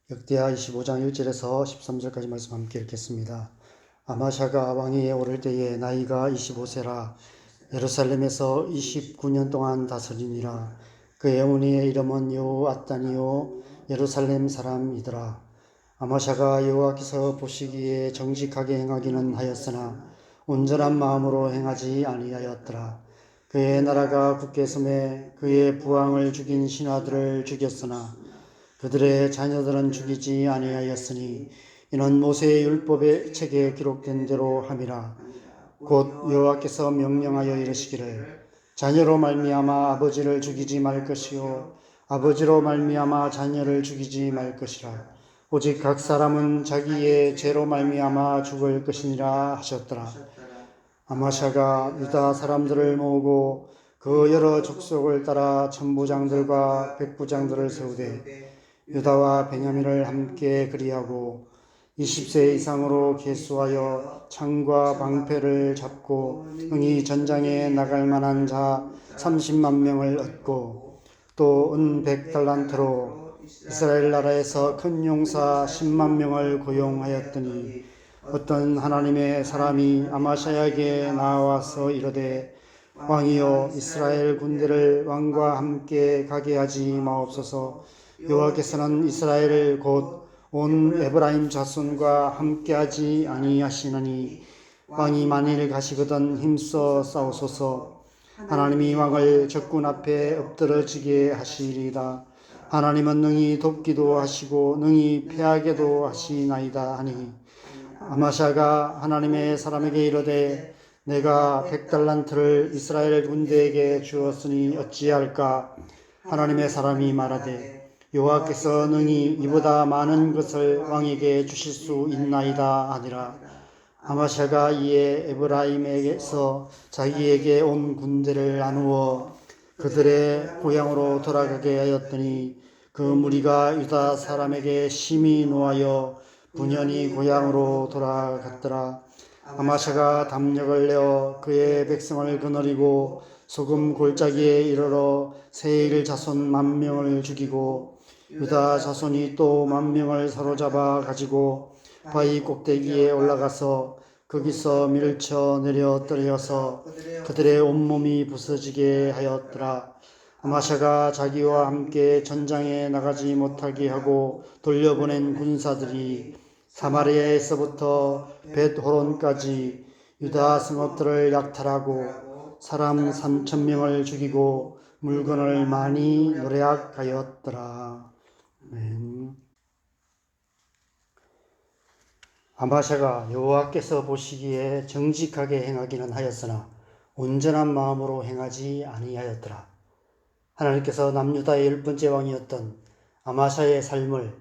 역대하 25장 1절에서 13절까지 말씀 함께 읽겠습니다. 아마샤가 왕위에 오를 때에 나이가 25세라 예루살렘에서 29년 동안 다스리니라. 그의 어머니의 이름은 여호앗단이요 예루살렘 사람이더라. 아마샤가 여호와께서 보시기에 정직하게 행하기는 하였으나 온전한 마음으로 행하지 아니하였더라. 그의 나라가 굳게 섬에 그의 부왕을 죽인 신하들을 죽였으나 그들의 자녀들은 죽이지 아니하였으니 이는 모세의 율법의 책에 기록된 대로 함이라. 곧 여호와께서 명령하여 이르시기를 자녀로 말미암아 아버지를 죽이지 말 것이요 아버지로 말미암아 자녀를 죽이지 말 것이라. 오직 각 사람은 자기의 죄로 말미암아 죽을 것이니라 하셨더라. 아마샤가 유다 사람들을 모으고 그 여러 족속을 따라 천부장들과 백부장들을 세우되 유다와 베냐민을 함께 그리하고 20세 이상으로 계수하여 창과 방패를 잡고 응이 전장에 나갈 만한 자 30만 명을 얻고 또 은 100달란트로 이스라엘 나라에서 큰 용사 10만 명을 고용하였더니 어떤 하나님의 사람이 아마샤야에게 나와서 이르되 왕이여 이스라엘 군대를 왕과 함께 가게 하지 마옵소서. 여호와께서는 이스라엘을 곧 온 에브라임 자손과 함께하지 아니하시느니 왕이 만일 가시거든 힘써 싸우소서. 하나님이 왕을 적군 앞에 엎드러지게 하시리이다. 하나님은 능히 돕기도 하시고 능히 패하게도 하시나이다 하니 아마샤가 하나님의 사람에게 이르되 내가 100달란트를 이스라엘 군대에게 주었으니 어찌할까. 하나님의 사람이 말하되 여호와께서 능히 이보다 많은 것을 왕에게 주실 수 있나이다 하니라. 아마샤가 이에 에브라임에게서 자기에게 온 군대를 나누어 그들의 고향으로 돌아가게 하였더니 그 무리가 유다 사람에게 심히 노하여 분연히 고향으로 돌아갔더라. 아마샤가 담력을 내어 그의 백성을 거느리고 소금 골짜기에 이르러 세일 자손 10,000명을 죽이고 유다 자손이 또 10,000명을 사로잡아 가지고 바위 꼭대기에 올라가서 거기서 밀쳐 내려 떨어서 그들의 온몸이 부서지게 하였더라. 아마샤가 자기와 함께 전장에 나가지 못하게 하고 돌려보낸 군사들이 사마리아에서부터 벳호론까지 유다 성읍들을 약탈하고 사람 3,000명을 죽이고 물건을 많이 노략하였더라. 아마샤가 여호와께서 보시기에 정직하게 행하기는 하였으나 온전한 마음으로 행하지 아니하였더라. 하나님께서 남유다의 10번째 왕이었던 아마샤의 삶을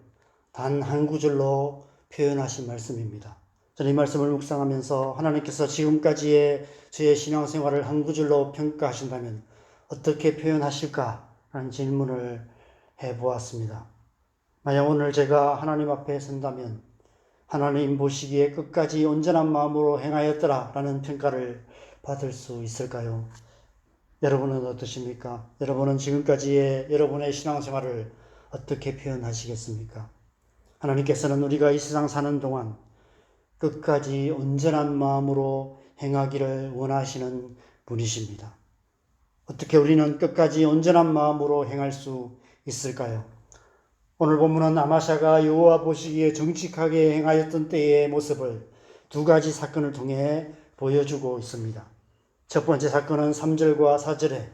단 한 구절로 표현하신 말씀입니다. 저는 이 말씀을 묵상하면서 하나님께서 지금까지의 저의 신앙생활을 한 구절로 평가하신다면 어떻게 표현하실까라는 질문을 해보았습니다. 만약 오늘 제가 하나님 앞에 선다면 하나님 보시기에 끝까지 온전한 마음으로 행하였더라 라는 평가를 받을 수 있을까요? 여러분은 어떠십니까? 여러분은 지금까지의 여러분의 신앙생활을 어떻게 표현하시겠습니까? 하나님께서는 우리가 이 세상 사는 동안 끝까지 온전한 마음으로 행하기를 원하시는 분이십니다. 어떻게 우리는 끝까지 온전한 마음으로 행할 수 있을까요? 오늘 본문은 아마샤가 여호와 보시기에 정직하게 행하였던 때의 모습을 두 가지 사건을 통해 보여주고 있습니다. 첫 번째 사건은 3절과 4절에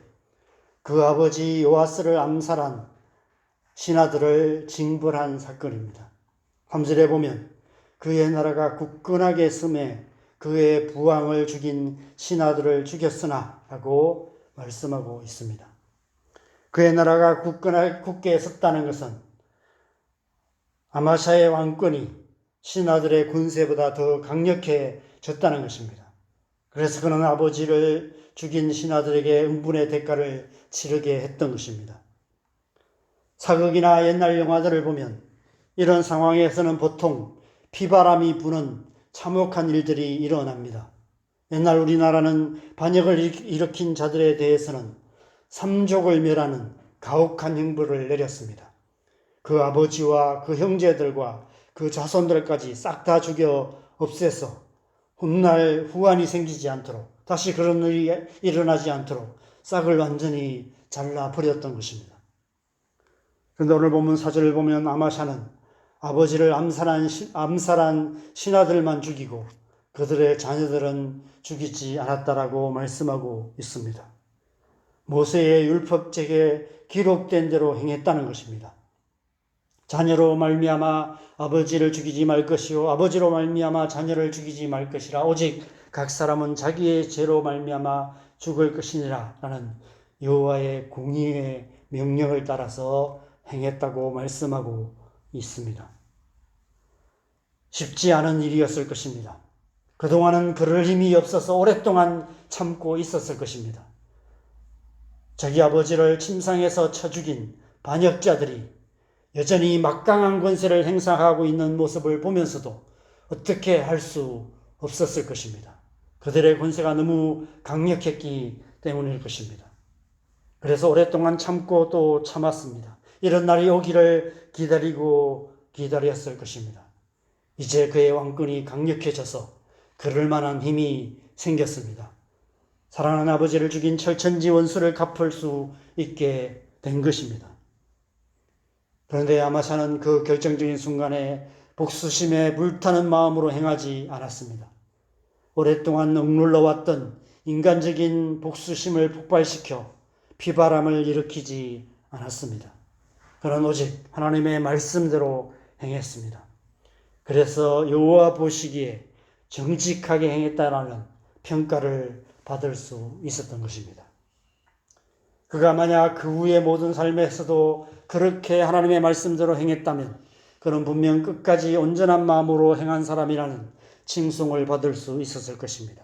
그 아버지 요아스를 암살한 신하들을 징벌한 사건입니다. 3절에 보면 그의 나라가 굳건하게 섬에 그의 부왕을 죽인 신하들을 죽였으나 라고 말씀하고 있습니다. 그의 나라가 굳게 섰다는 것은 아마샤의 왕권이 신하들의 군세보다 더 강력해졌다는 것입니다. 그래서 그는 아버지를 죽인 신하들에게 응분의 대가를 치르게 했던 것입니다. 사극이나 옛날 영화들을 보면 이런 상황에서는 보통 피바람이 부는 참혹한 일들이 일어납니다. 옛날 우리나라는 반역을 일으킨 자들에 대해서는 삼족을 멸하는 가혹한 형벌을 내렸습니다. 그 아버지와 그 형제들과 그 자손들까지 싹 다 죽여 없애서 훗날 후환이 생기지 않도록, 다시 그런 일이 일어나지 않도록 싹을 완전히 잘라버렸던 것입니다. 그런데 오늘 본문 4절을 보면 아마샤는 아버지를 암살한 신하들만 죽이고 그들의 자녀들은 죽이지 않았다라고 말씀하고 있습니다. 모세의 율법책에 기록된 대로 행했다는 것입니다. 자녀로 말미암아 아버지를 죽이지 말 것이요 아버지로 말미암아 자녀를 죽이지 말 것이라 오직 각 사람은 자기의 죄로 말미암아 죽을 것이니라 라는 여호와의 공의의 명령을 따라서 행했다고 말씀하고 있습니다. 쉽지 않은 일이었을 것입니다. 그동안은 그럴 힘이 없어서 오랫동안 참고 있었을 것입니다. 자기 아버지를 침상에서 쳐 죽인 반역자들이 여전히 막강한 권세를 행사하고 있는 모습을 보면서도 어떻게 할 수 없었을 것입니다. 그들의 권세가 너무 강력했기 때문일 것입니다. 그래서 오랫동안 참고 또 참았습니다. 이런 날이 오기를 기다리고 기다렸을 것입니다. 이제 그의 왕권이 강력해져서 그럴 만한 힘이 생겼습니다. 사랑하는 아버지를 죽인 철천지 원수를 갚을 수 있게 된 것입니다. 그런데 아마샤는 그 결정적인 순간에 복수심에 불타는 마음으로 행하지 않았습니다. 오랫동안 억눌러왔던 인간적인 복수심을 폭발시켜 피바람을 일으키지 않았습니다. 그는 오직 하나님의 말씀대로 행했습니다. 그래서 여호와 보시기에 정직하게 행했다라는 평가를 받을 수 있었던 것입니다. 그가 만약 그 후의 모든 삶에서도 그렇게 하나님의 말씀대로 행했다면 그는 분명 끝까지 온전한 마음으로 행한 사람이라는 칭송을 받을 수 있었을 것입니다.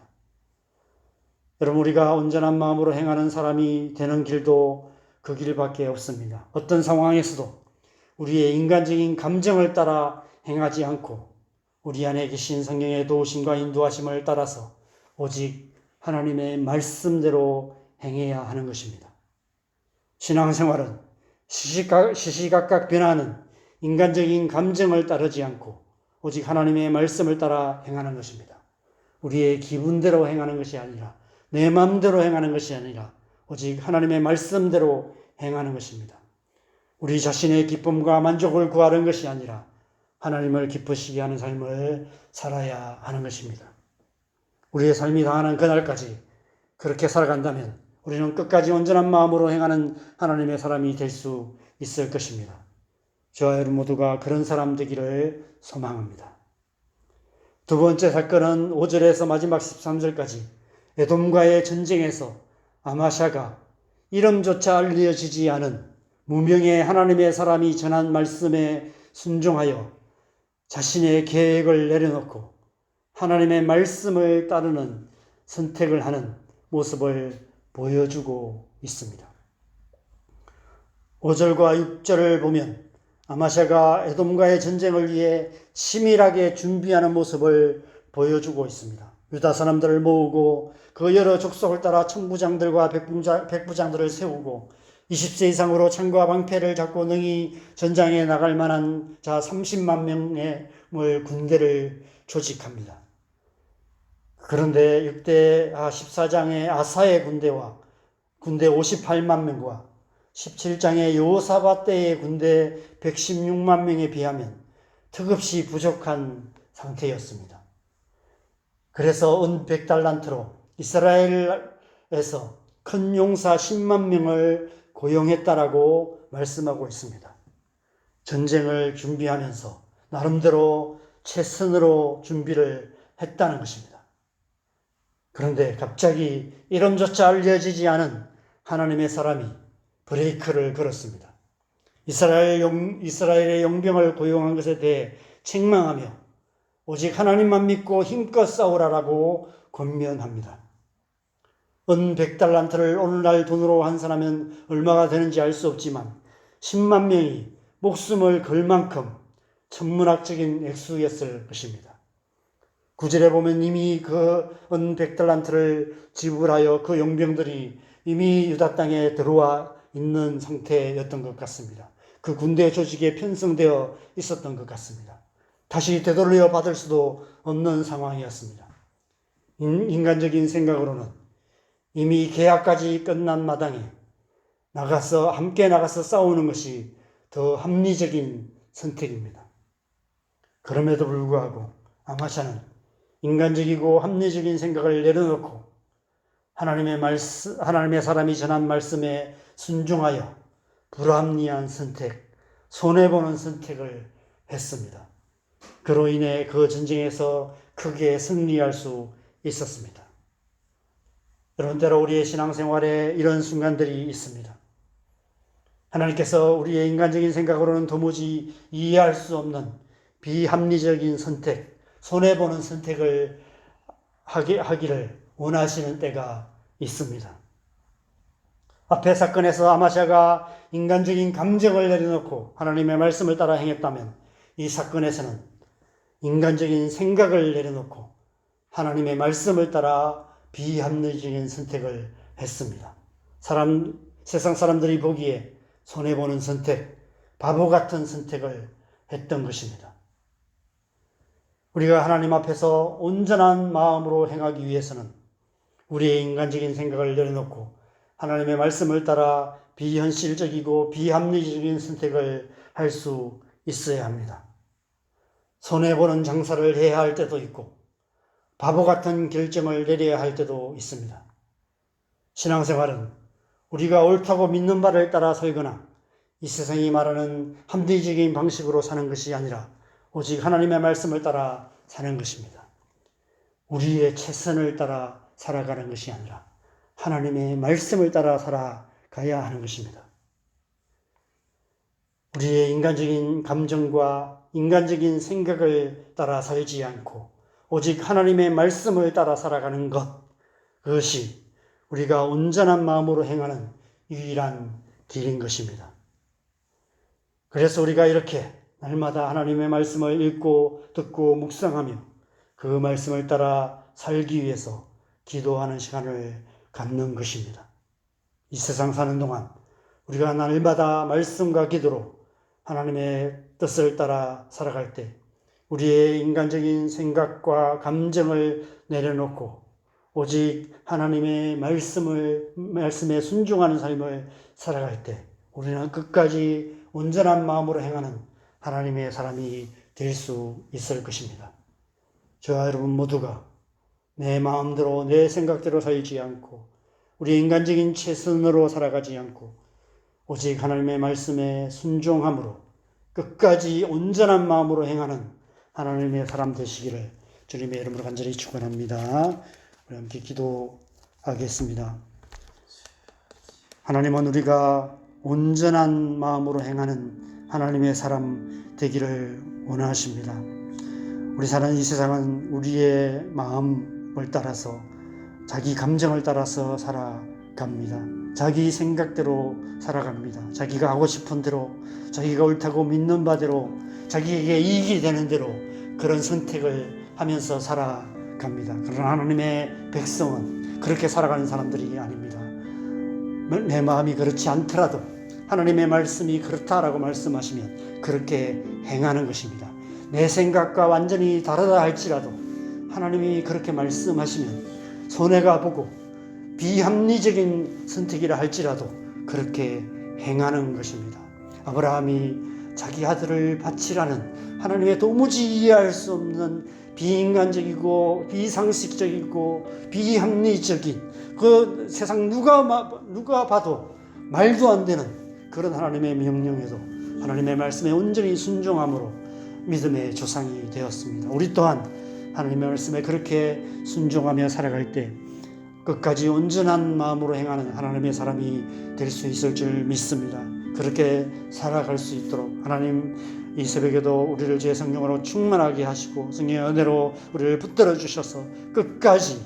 여러분, 우리가 온전한 마음으로 행하는 사람이 되는 길도 그 길밖에 없습니다. 어떤 상황에서도 우리의 인간적인 감정을 따라 행하지 않고 우리 안에 계신 성령의 도우심과 인도하심을 따라서 오직 하나님의 말씀대로 행해야 하는 것입니다. 신앙생활은 시시각각 변하는 인간적인 감정을 따르지 않고 오직 하나님의 말씀을 따라 행하는 것입니다. 우리의 기분대로 행하는 것이 아니라 내 마음대로 행하는 것이 아니라 오직 하나님의 말씀대로 행하는 것입니다. 우리 자신의 기쁨과 만족을 구하는 것이 아니라 하나님을 기쁘시게 하는 삶을 살아야 하는 것입니다. 우리의 삶이 다하는 그날까지 그렇게 살아간다면 우리는 끝까지 온전한 마음으로 행하는 하나님의 사람이 될 수 있을 것입니다. 저와 여러분 모두가 그런 사람 되기를 소망합니다. 두 번째 사건은 5절에서 마지막 13절까지 에돔과의 전쟁에서 아마샤가 이름조차 알려지지 않은 무명의 하나님의 사람이 전한 말씀에 순종하여 자신의 계획을 내려놓고 하나님의 말씀을 따르는 선택을 하는 모습을 보여주고 있습니다. 5절과 6절을 보면 아마샤가 에돔과의 전쟁을 위해 치밀하게 준비하는 모습을 보여주고 있습니다. 유다 사람들을 모으고 그 여러 족속을 따라 천부장들과 백부장들을 세우고 20세 이상으로 창과 방패를 잡고 능히 전장에 나갈 만한 자 30만 명의 군대를 조직합니다. 그런데 14장의 아사의 군대와 군대 58만 명과 17장의 여호사밧 때의 군대 116만 명에 비하면 턱없이 부족한 상태였습니다. 그래서 은 100달란트로 이스라엘에서 큰 용사 10만 명을 고용했다라고 말씀하고 있습니다. 전쟁을 준비하면서 나름대로 최선으로 준비를 했다는 것입니다. 그런데 갑자기 이름조차 알려지지 않은 하나님의 사람이 브레이크를 걸었습니다. 이스라엘의 용병을 고용한 것에 대해 책망하며 오직 하나님만 믿고 힘껏 싸우라라고 권면합니다. 은 100달란트를 오늘날 돈으로 환산하면 얼마가 되는지 알 수 없지만 10만 명이 목숨을 걸 만큼 천문학적인 액수였을 것입니다. 9절에 보면 이미 그 은 100달란트를 지불하여 그 용병들이 이미 유다 땅에 들어와 있는 상태였던 것 같습니다. 그 군대 조직에 편성되어 있었던 것 같습니다. 다시 되돌려 받을 수도 없는 상황이었습니다. 인간적인 생각으로는 이미 계약까지 끝난 마당에 함께 나가서 싸우는 것이 더 합리적인 선택입니다. 그럼에도 불구하고 아마샤는 인간적이고 합리적인 생각을 내려놓고 하나님의 사람이 전한 말씀에 순종하여 불합리한 선택, 손해보는 선택을 했습니다. 그로 인해 그 전쟁에서 크게 승리할 수 있었습니다. 여러분, 때로 우리의 신앙생활에 이런 순간들이 있습니다. 하나님께서 우리의 인간적인 생각으로는 도무지 이해할 수 없는 비합리적인 선택, 손해보는 선택을 하기를 원하시는 때가 있습니다. 앞의 사건에서 아마샤가 인간적인 감정을 내려놓고 하나님의 말씀을 따라 행했다면, 이 사건에서는 인간적인 생각을 내려놓고 하나님의 말씀을 따라 비합리적인 선택을 했습니다. 세상 사람들이 보기에 손해보는 선택, 바보 같은 선택을 했던 것입니다. 우리가 하나님 앞에서 온전한 마음으로 행하기 위해서는 우리의 인간적인 생각을 내려놓고 하나님의 말씀을 따라 비현실적이고 비합리적인 선택을 할 수 있어야 합니다. 손해보는 장사를 해야 할 때도 있고 바보 같은 결정을 내려야 할 때도 있습니다. 신앙생활은 우리가 옳다고 믿는 바를 따라 살거나 이 세상이 말하는 합리적인 방식으로 사는 것이 아니라 오직 하나님의 말씀을 따라 사는 것입니다. 우리의 최선을 따라 살아가는 것이 아니라 하나님의 말씀을 따라 살아가야 하는 것입니다. 우리의 인간적인 감정과 인간적인 생각을 따라 살지 않고 오직 하나님의 말씀을 따라 살아가는 것, 그것이 우리가 온전한 마음으로 행하는 유일한 길인 것입니다. 그래서 우리가 이렇게 날마다 하나님의 말씀을 읽고 듣고 묵상하며 그 말씀을 따라 살기 위해서 기도하는 시간을 갖는 것입니다. 이 세상 사는 동안 우리가 날마다 말씀과 기도로 하나님의 뜻을 따라 살아갈 때 우리의 인간적인 생각과 감정을 내려놓고 오직 하나님의 말씀에 순종하는 삶을 살아갈 때 우리는 끝까지 온전한 마음으로 행하는 하나님의 사람이 될 수 있을 것입니다. 저와 여러분 모두가 내 마음대로 내 생각대로 살지 않고 우리 인간적인 최선으로 살아가지 않고 오직 하나님의 말씀에 순종함으로 끝까지 온전한 마음으로 행하는 하나님의 사람 되시기를 주님의 이름으로 간절히 축원합니다. 우리 함께 기도하겠습니다. 하나님은 우리가 온전한 마음으로 행하는 하나님의 사람 되기를 원하십니다. 우리 사는 이 세상은 우리의 마음을 따라서 자기 감정을 따라서 살아갑니다. 자기 생각대로 살아갑니다. 자기가 하고 싶은 대로, 자기가 옳다고 믿는 바대로, 자기에게 이익이 되는 대로 그런 선택을 하면서 살아갑니다. 그러나 하나님의 백성은 그렇게 살아가는 사람들이 아닙니다. 내 마음이 그렇지 않더라도 하나님의 말씀이 그렇다라고 말씀하시면 그렇게 행하는 것입니다. 내 생각과 완전히 다르다 할지라도 하나님이 그렇게 말씀하시면 손해가 보고 비합리적인 선택이라 할지라도 그렇게 행하는 것입니다. 아브라함이 자기 아들을 바치라는 하나님의 도무지 이해할 수 없는 비인간적이고 비상식적이고 비합리적인 그 세상 누가 봐도 말도 안 되는 그런 하나님의 명령에도 하나님의 말씀에 온전히 순종함으로 믿음의 조상이 되었습니다. 우리 또한 하나님의 말씀에 그렇게 순종하며 살아갈 때 끝까지 온전한 마음으로 행하는 하나님의 사람이 될 수 있을 줄 믿습니다. 그렇게 살아갈 수 있도록 하나님 이 새벽에도 우리를 주의 성령으로 충만하게 하시고 성령의 은혜로 우리를 붙들어 주셔서 끝까지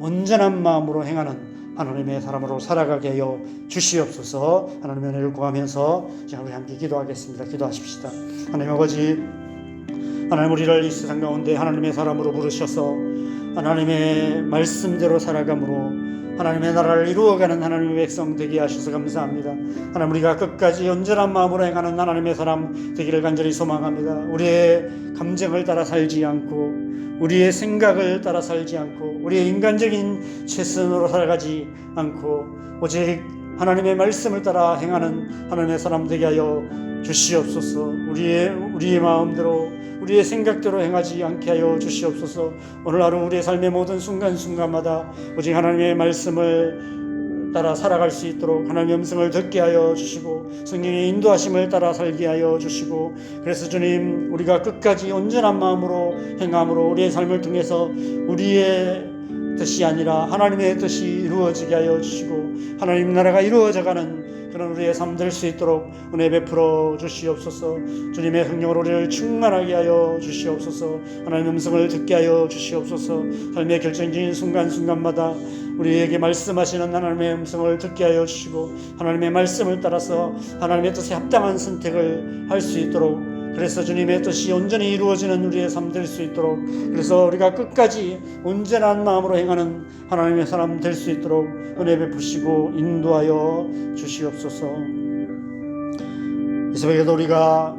온전한 마음으로 행하는 하나님의 사람으로 살아가게 하여 주시옵소서. 하나님의 은혜를 구하면서 우리 함께 기도하겠습니다. 기도하십시다. 하나님 아버지, 하나님 우리를 이 세상 가운데 하나님의 사람으로 부르셔서 하나님의 말씀대로 살아감으로 하나님의 나라를 이루어가는 하나님의 백성 되게 하셔서 감사합니다. 하나님, 우리가 끝까지 온전한 마음으로 행하는 하나님의 사람 되기를 간절히 소망합니다. 우리의 감정을 따라 살지 않고, 우리의 생각을 따라 살지 않고, 우리의 인간적인 최선으로 살아가지 않고, 오직 하나님의 말씀을 따라 행하는 하나님의 사람 되게 하여 주시옵소서. 우리의 마음대로, 우리의 생각대로 행하지 않게 하여 주시옵소서. 오늘 하루 우리의 삶의 모든 순간순간마다 오직 하나님의 말씀을 따라 살아갈 수 있도록 하나님의 음성을 듣게 하여 주시고, 성령의 인도하심을 따라 살게 하여 주시고, 그래서 주님, 우리가 끝까지 온전한 마음으로 행함으로 우리의 삶을 통해서 우리의 뜻이 아니라 하나님의 뜻이 이루어지게 하여 주시고, 하나님 나라가 이루어져가는 그런 우리의 삶 될 수 있도록 은혜 베풀어 주시옵소서. 주님의 성령으로 우리를 충만하게 하여 주시옵소서. 하나님의 음성을 듣게 하여 주시옵소서. 삶의 결정적인 순간순간마다 우리에게 말씀하시는 하나님의 음성을 듣게 하여 주시고, 하나님의 말씀을 따라서 하나님의 뜻에 합당한 선택을 할 수 있도록, 그래서 주님의 뜻이 온전히 이루어지는 우리의 삶 될 수 있도록, 그래서 우리가 끝까지 온전한 마음으로 행하는 하나님의 사람 될 수 있도록 은혜 베푸시고 인도하여 주시옵소서. 이 새벽에도 우리가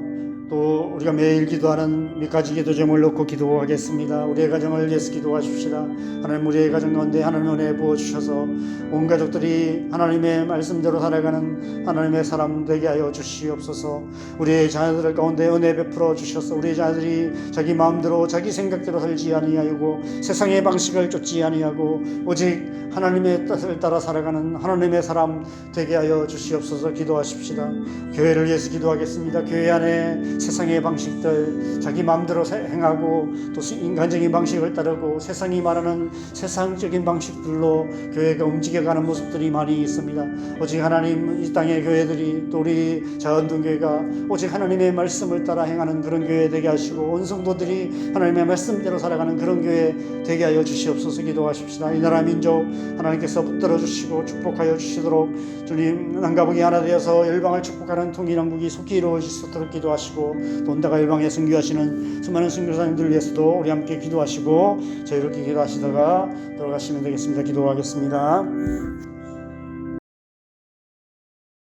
매일 기도하는 몇 가지 기도 제목을 놓고 기도하겠습니다. 우리의 가정을 위해서 기도하십시다. 하나님, 우리의 가정 가운데 하나님의 은혜 부어주셔서 온 가족들이 하나님의 말씀대로 살아가는 하나님의 사람 되게 하여 주시옵소서. 우리의 자녀들 가운데 은혜 베풀어 주셔서 우리의 자녀들이 자기 마음대로 자기 생각대로 살지 아니하고 세상의 방식을 쫓지 아니하고 오직 하나님의 뜻을 따라 살아가는 하나님의 사람 되게 하여 주시옵소서. 기도하십시다. 교회를 위해서 기도하겠습니다. 교회 안에 세상의 방식들, 자기 마음대로 행하고 또 인간적인 방식을 따르고 세상이 말하는 세상적인 방식들로 교회가 움직여가는 모습들이 많이 있습니다. 오직 하나님, 이 땅의 교회들이, 또 우리 자원동교회가 오직 하나님의 말씀을 따라 행하는 그런 교회 되게 하시고, 온 성도들이 하나님의 말씀대로 살아가는 그런 교회 되게 하여 주시옵소서. 기도하십시다. 이 나라 민족 하나님께서 붙들어 주시고 축복하여 주시도록, 주님, 남과북이 하나 되어서 열방을 축복하는 통일왕국이 속히 이루어질 수 있도록 기도하시고, 또 온다가 열방에 선교하시는 수많은 선교사님들 위해서도 우리 함께 기도하시고, 저희 이렇게 기도하시다가 들어가시면 되겠습니다. 기도하겠습니다.